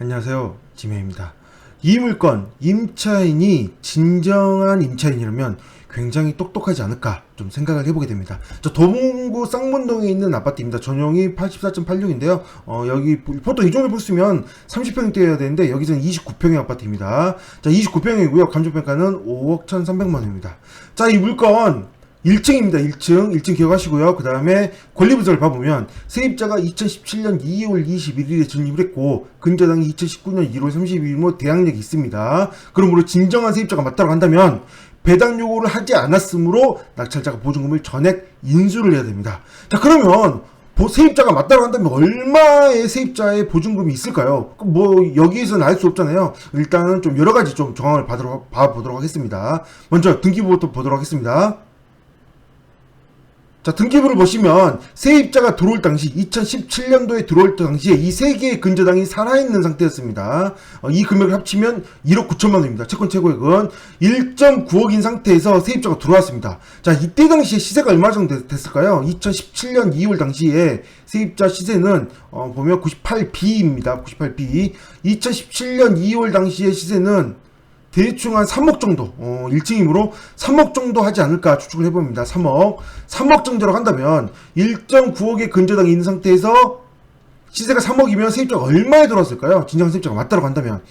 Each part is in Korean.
안녕하세요, 김혜입니다. 이 물건 임차인이 진정한 임차인이라면 굉장히 똑똑하지 않을까 좀 생각을 해보게 됩니다. 저 도봉구 쌍문동에 있는 아파트입니다. 전용이 84.86인데요. 여기 보통 이 정도 보시면 30평대여야 되는데 여기서는 29평의 아파트입니다. 자, 29평이고요. 감정평가는 5억 1,300만 원입니다. 자, 이 물건 1층입니다. 1층 기억하시고요. 그 다음에 권리부서를 봐보면 세입자가 2017년 2월 21일에 전입을 했고 근저당이 2019년 1월 32일로 대항력이 있습니다. 그러므로 진정한 세입자가 맞다고 한다면 배당 요구를 하지 않았으므로 낙찰자가 보증금을 전액 인수를 해야 됩니다. 자, 그러면 세입자가 맞다고 한다면 얼마의 세입자의 보증금이 있을까요? 뭐 여기에서는 알 수 없잖아요. 일단은 좀 여러가지 좀 정황을 봐보도록 하겠습니다. 먼저 등기부부터 보도록 하겠습니다. 자, 등기부를 보시면 세입자가 들어올 당시 2017년도에 들어올 당시에 이 세 개의 근저당이 살아있는 상태였습니다. 이 금액을 합치면 1억 9천만 원입니다. 채권 최고액은 1.9억인 상태에서 세입자가 들어왔습니다. 자, 이때 당시에 시세가 얼마 정도 됐을까요? 2017년 2월 당시에 세입자 시세는 보면 98B입니다. 98B. 2017년 2월 당시의 시세는 대충 한 3억 정도, 1층이므로 3억 정도 하지 않을까 추측을 해봅니다. 3억 정도라고 한다면 1.9억의 근저당이 있는 상태에서 시세가 3억이면 세입자가 얼마에 들어왔을까요? 진정 세입자가 맞다고 한다면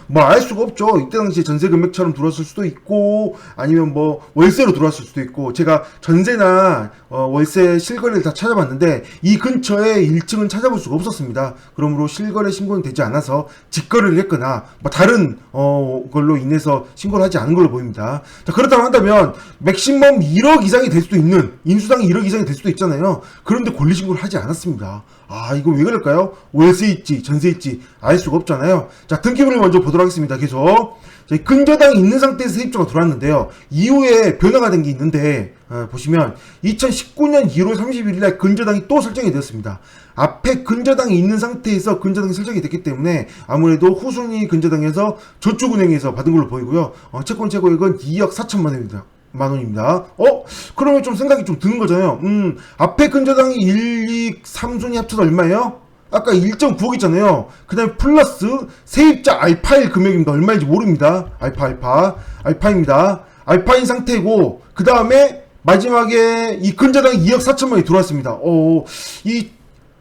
뭐 알 수가 없죠. 이때 당시에 전세 금액처럼 들어왔을 수도 있고 아니면 뭐 월세로 들어왔을 수도 있고 제가 전세나 월세 실거래를 다 찾아봤는데 이 근처에 1층은 찾아볼 수가 없었습니다. 그러므로 실거래 신고는 되지 않아서 직거래를 했거나 뭐 다른 걸로 인해서 신고를 하지 않은 걸로 보입니다. 자, 그렇다고 한다면 맥시멈 1억 이상이 될 수도 있는 인수당이 1억 이상이 될 수도 있잖아요. 그런데 권리신고를 하지 않았습니다. 아, 이거 왜 그럴까요? 월세 있지, 전세 있지, 알 수가 없잖아요. 자, 등기부를 먼저 보도록 하겠습니다. 계속. 자, 근저당이 있는 상태에서 세입자가 들어왔는데요. 이후에 변화가 된 게 있는데, 보시면, 2019년 1월 31일날 근저당이 또 설정이 되었습니다. 앞에 근저당이 있는 상태에서 근저당이 설정이 됐기 때문에, 아무래도 후순위 근저당에서 저축은행에서 받은 걸로 보이고요. 채권 최고액은 2억 4천만 원입니다. 그러면 좀 생각이 좀 드는 거잖아요. 앞에 근저당이 1, 2, 3순위 합쳐서 얼마예요? 아까 1.9억 있잖아요. 그 다음에 플러스 세입자 알파일 금액입니다. 얼마인지 모릅니다. 알파입니다. 알파인 상태고, 그 다음에 마지막에 이 근저당이 2억 4천만 원이 들어왔습니다. 이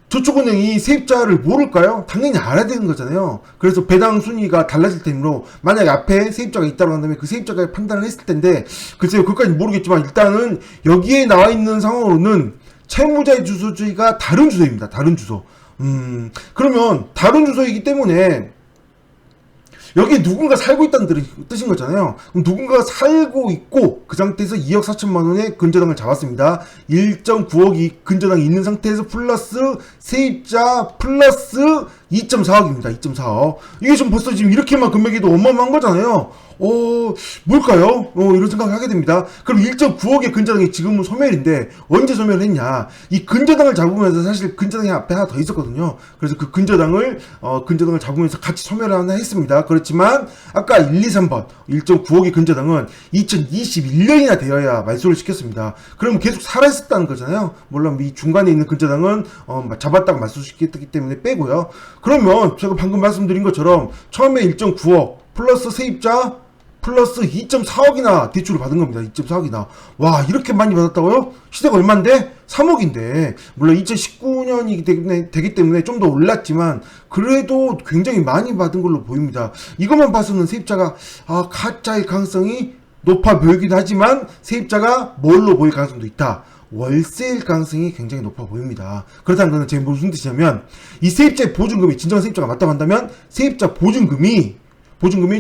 저축은행이 세입자를 모를까요? 당연히 알아야 되는 거잖아요. 그래서 배당 순위가 달라질 테므로 만약에 앞에 세입자가 있다고 한다면 그 세입자가 판단을 했을 텐데 글쎄요, 그것까지 모르겠지만 일단은 여기에 나와 있는 상황으로는 채무자의 주소지가 다른 주소입니다. 다른 주소. 그러면 다른 주소이기 때문에 여기에 누군가 살고 있다는 뜻인 거잖아요. 그럼 누군가가 살고 있고 그 상태에서 2억 4천만 원의 근저당을 잡았습니다. 1.9억이 근저당이 있는 상태에서 플러스 세입자 플러스 2.4억입니다. 2.4억. 이게 좀 벌써 지금 이렇게만 금액이도 어마어마한 거잖아요. 뭘까요? 이런 생각을 하게 됩니다. 그럼 1.9억의 근저당이 지금은 소멸인데 언제 소멸을 했냐? 이 근저당을 잡으면서 사실 근저당이 앞에 하나 더 있었거든요. 그래서 그 근저당을 잡으면서 같이 소멸을 하나 했습니다. 그렇지만 아까 1, 2, 3번 1.9억의 근저당은 2021년이나 되어야 말소를 시켰습니다. 그럼 계속 살아있었다는 거잖아요. 물론 이 중간에 있는 근저당은 잡았다가 말소시켰기 때문에 빼고요. 그러면 제가 방금 말씀드린 것처럼 처음에 1.9억 플러스 세입자 플러스 2.4억이나 대출을 받은 겁니다. 2.4억이나. 와, 이렇게 많이 받았다고요? 시세가 얼만데? 3억인데. 물론 2019년이기 되기 때문에 좀 더 올랐지만 그래도 굉장히 많이 받은 걸로 보입니다. 이것만 봐서는 세입자가 가짜일 가능성이 높아 보이긴 하지만 세입자가 뭘로 보일 가능성도 있다. 월세일 가능성이 굉장히 높아 보입니다. 그렇다는 것은 제가 무슨 뜻이냐면 이 세입자의 보증금이 진정한 세입자가 맞다고 한다면 세입자 보증금이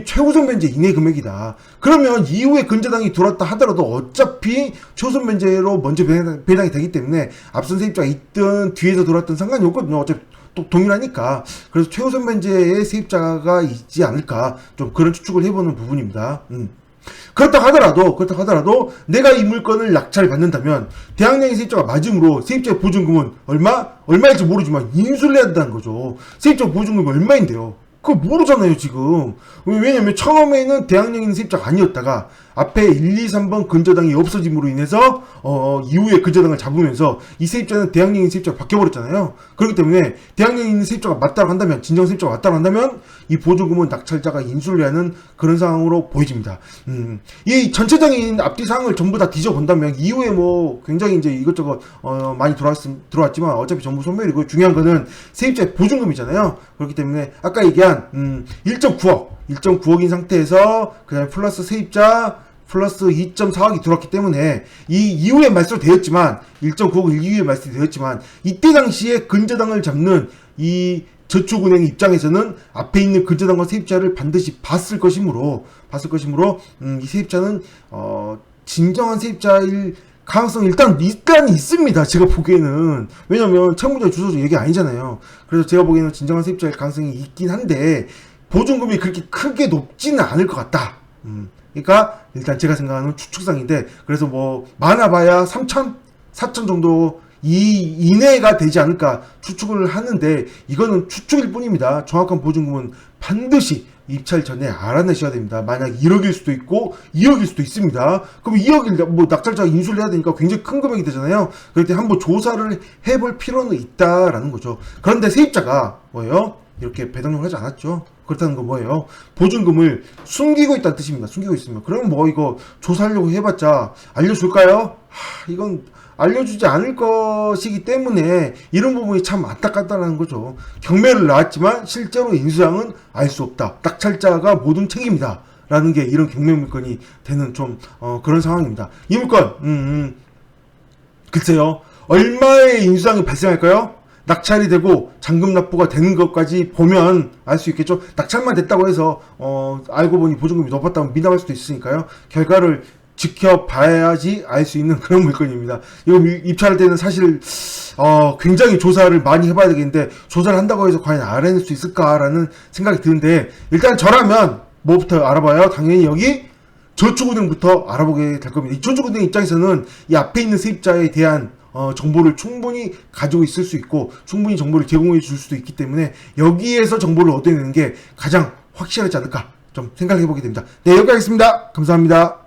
최우선 변제 이내 금액이다. 그러면 이후에 근저당이 들어왔다 하더라도 어차피 최우선 변제로 먼저 배당이 되기 때문에 앞선 세입자가 있든 뒤에서 들어왔든 상관이 없거든요. 어차피 또 동일하니까. 그래서 최우선 변제에 세입자가 있지 않을까 좀 그런 추측을 해보는 부분입니다. 그렇다고 하더라도 내가 이 물건을 낙찰 받는다면 대항력의 세입자가 맞음으로 세입자의 보증금은 얼마일지 모르지만 인수를 해야 된다는 거죠. 세입자 보증금이 얼마인데요? 그거 모르잖아요, 지금. 왜냐면 처음에는 대항력 있는 세입자가 아니었다가 앞에 1, 2, 3번 근저당이 없어짐으로 인해서 이후에 근저당을 잡으면서 이 세입자는 대항력 있는 세입자가 바뀌어버렸잖아요. 그렇기 때문에 대항력 있는 세입자가 맞다고 한다면, 진정 세입자가 맞다고 한다면 이 보증금은 낙찰자가 인수를 해야 하는 그런 상황으로 보여집니다. 이 전체적인 앞뒤 상황을 전부 다 뒤져본다면 이후에 뭐 굉장히 이제 이것저것 많이 들어왔지만 어차피 전부 소멸이고, 중요한 거는 세입자의 보증금이잖아요. 그렇기 때문에 아까 얘기한 1.9억인 상태에서 그다음에 플러스 세입자 플러스 2.4억이 들어왔기 때문에 이 이후에 말소되었지만 1.9억 이후에 말소되었지만 이때 당시에 근저당을 잡는 이 저축은행 입장에서는 앞에 있는 근저당과 세입자를 반드시 봤을 것이므로 이 세입자는 진정한 세입자일 가능성이 일단 있습니다. 제가 보기에는. 왜냐면 채무자 주소지 얘기 아니잖아요. 그래서 제가 보기에는 진정한 세입자일 가능성이 있긴 한데 보증금이 그렇게 크게 높지는 않을 것 같다. 그러니까 일단 제가 생각하는 추측상인데, 그래서 뭐 많아봐야 3천, 4천 정도 이내가 되지 않을까 추측을 하는데, 이거는 추측일 뿐입니다. 정확한 보증금은 반드시 입찰 전에 알아내셔야 됩니다. 만약 1억일 수도 있고 2억일 수도 있습니다. 그럼 2억일 뭐 낙찰자가 인수를 해야 되니까 굉장히 큰 금액이 되잖아요. 그럴 때 한번 조사를 해볼 필요는 있다라는 거죠. 그런데 세입자가 뭐예요? 이렇게 배당을 하지 않았죠. 그렇다는 건 뭐예요? 보증금을 숨기고 있다는 뜻입니다. 숨기고 있으면. 그러면 뭐 이거 조사하려고 해봤자 알려줄까요? 이건 알려주지 않을 것이기 때문에 이런 부분이 참 안타깝다는 거죠. 경매를 나왔지만 실제로 인수량은 알 수 없다. 낙찰자가 모든 책임이다. 라는 게 이런 경매 물건이 되는 좀 그런 상황입니다. 이 물건 글쎄요. 얼마의 인수량이 발생할까요? 낙찰이 되고 잔금 납부가 되는 것까지 보면 알 수 있겠죠. 낙찰만 됐다고 해서 알고 보니 보증금이 높았다면 미납할 수도 있으니까요. 결과를 지켜봐야지 알 수 있는 그런 물건입니다. 이거 입찰할 때는 사실 굉장히 조사를 많이 해봐야 되겠는데, 조사를 한다고 해서 과연 알아낼 수 있을까라는 생각이 드는데, 일단 저라면 뭐부터 알아봐요? 당연히 여기 저축은행부터 알아보게 될 겁니다. 이 저축은행 입장에서는 이 앞에 있는 세입자에 대한 정보를 충분히 가지고 있을 수 있고 충분히 정보를 제공해 줄 수도 있기 때문에 여기에서 정보를 얻어내는 게 가장 확실하지 않을까 좀 생각해 보게 됩니다. 네, 여기까지 하겠습니다. 감사합니다.